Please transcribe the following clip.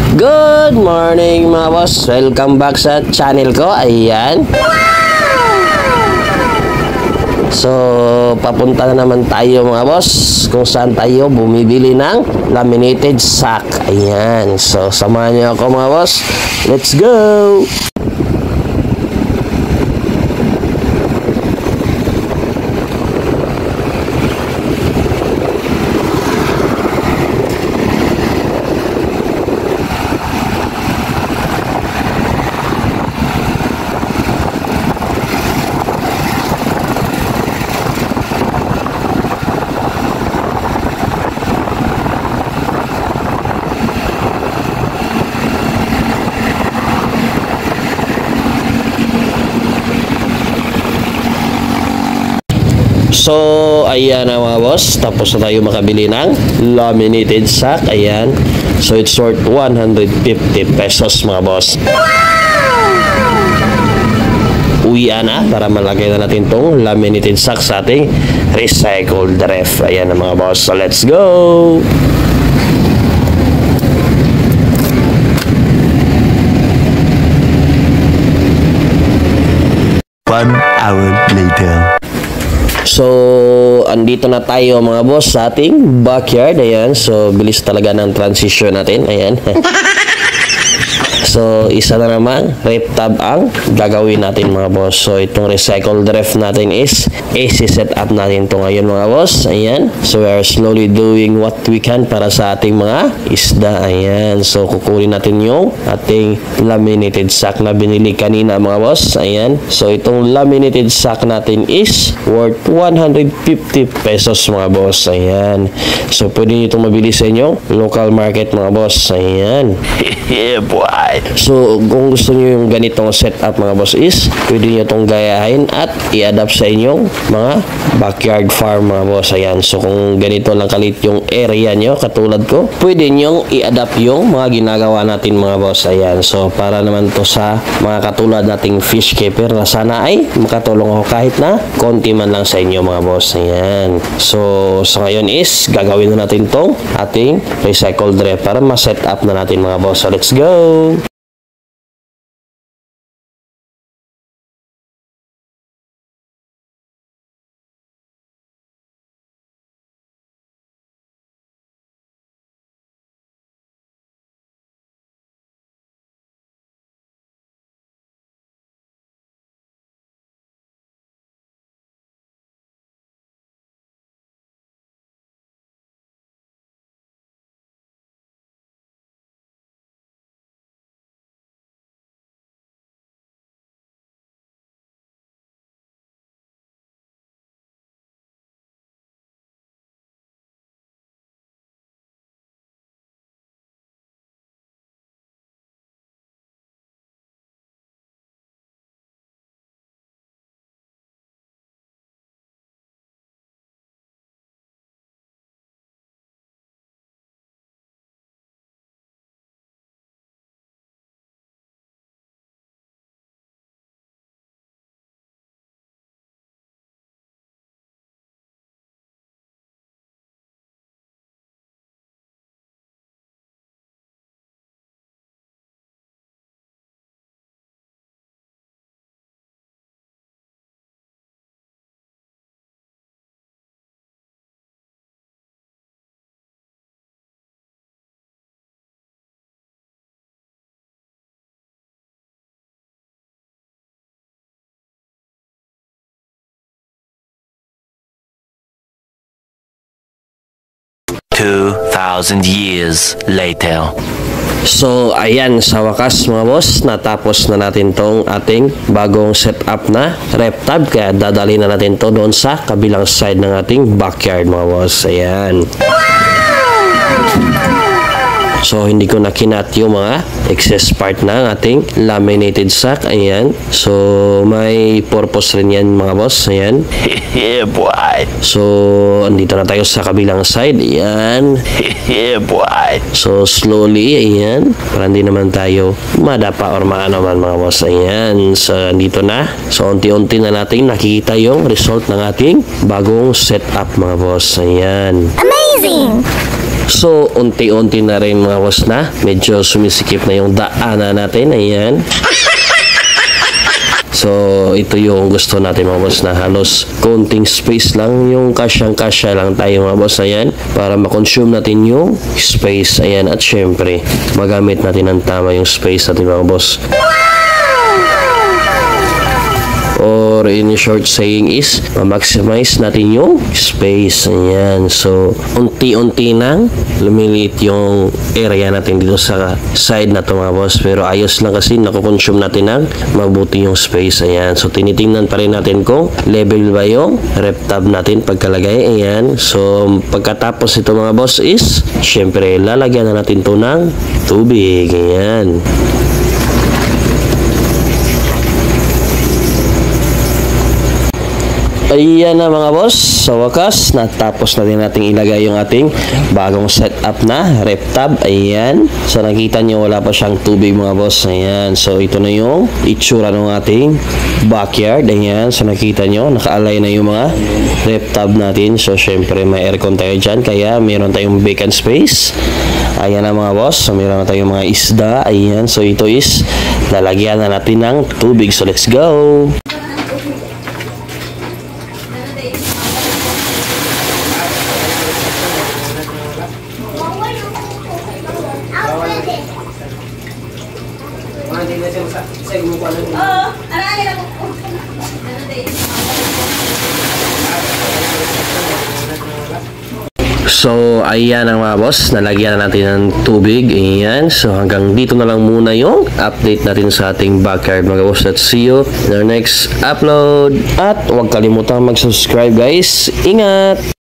Good morning mga boss, welcome back sa channel ko. Ayan. So, papunta na naman tayo mga boss kung saan tayo bumibili ng laminated sack. Ayan. So, samahan niyo ako mga boss. Let's go! So, ayan na mga boss. Tapos na tayo makabili ng laminated sack. Ayan. So, it's worth 150 pesos mga boss. Uwian na para malagay na natin tong laminated sack sa ating recycled ref. Ayan na mga boss. So, let's go! One hour later. So, andito na tayo mga boss sa ating backyard. Ayan. So, bilis talaga ng transition natin. Ayan. So, isa na naman, rep tab ang gagawin natin mga boss. So, itong recycled ref natin is set up natin ito ngayon mga boss. Ayan. So, we are slowly doing what we can para sa ating mga isda. Ayan. So, kukunin natin yung ating laminated sack na binili kanina mga boss. Ayan. So, itong laminated sack natin is worth 150 pesos mga boss. Ayan. So, pwede nyo itong mabili sa inyo local market mga boss. Ayan. Yeah, boy. So, kung gusto niyo yung ganitong setup mga boss is, pwede niyo itong gayahin at i-adapt sa inyong mga backyard farm mga boss. Ayan. So, kung ganito lang kalit yung area nyo, katulad ko, pwede nyo i-adapt yung mga ginagawa natin mga boss. Ayan. So, para naman to sa mga katulad nating fish keeper na sana ay makatulong ako kahit na konti man lang sa inyo mga boss. Ayan. So, sa ngayon is, gagawin na natin tong ating recycled ref para ma-set up na natin mga boss. So, let's go! 2,000 years later. So, ayan, sa wakas mga boss, natapos na natin tong ating bagong setup na rep tab. Kaya dadali na natin to doon sa kabilang side ng ating backyard mga boss. Ayan. So, hindi ko na kinat yung mga excess part ng ating laminated sack. Ayan. So, may purpose rin yan mga boss. Ayan. Yeah, boy. So, andito na tayo sa kabilang side. Ayan. Yeah, boy. So, slowly. Ayan. Para hindi naman tayo madapa or maano man mga boss. Ayan. So, andito na. So, unti-unti na natin nakikita yung result ng ating bagong setup mga boss. Ayan. Amazing! So, unti-unti na rin mga boss na. Medyo sumisikip na yung daanan natin. Ayan. So, ito yung gusto natin mga boss na halos konting space lang. Yung kasyang-kasya lang tayo mga boss. Ayan. Para makonsume natin yung space. Ayan. At syempre, magamit natin ng tama yung space natin mga boss. Or in short saying is, ma-maximize natin yung space. Ayan. So, unti-unti nang lumiliit yung area natin dito sa side na to mga boss. Pero ayos lang kasi nakukonsume natin ng mabuti yung space. Ayan. So, tinitingnan pa rin natin kung level ba yung rep tab natin pagkalagay. Ayan. So, pagkatapos ito mga boss is, syempre, lalagyan na natin to ng tubig. Ayan. Ayan na mga boss, sa wakas natapos na din nating ilagay yung ating bagong setup na rep tab. Ayan, so nakita nyo wala pa siyang tubig mga boss. Ayan, so ito na yung itsura ng ating backyard. Ayan, so nakita nyo nakaalay na yung mga rep tab natin. So syempre may aircon tayo dyan, kaya meron tayong vacant space. Ayan na mga boss, so meron na tayong mga isda. Ayan, so ito is lalagyan na natin ng tubig. So let's go! So, ayan ang mga boss, nalagyan na natin ng tubig. Ayan, so hanggang dito na lang muna yung update natin sa ating backyard mga boss. Let's see you in our next upload. At huwag kalimutang mag-subscribe guys. Ingat!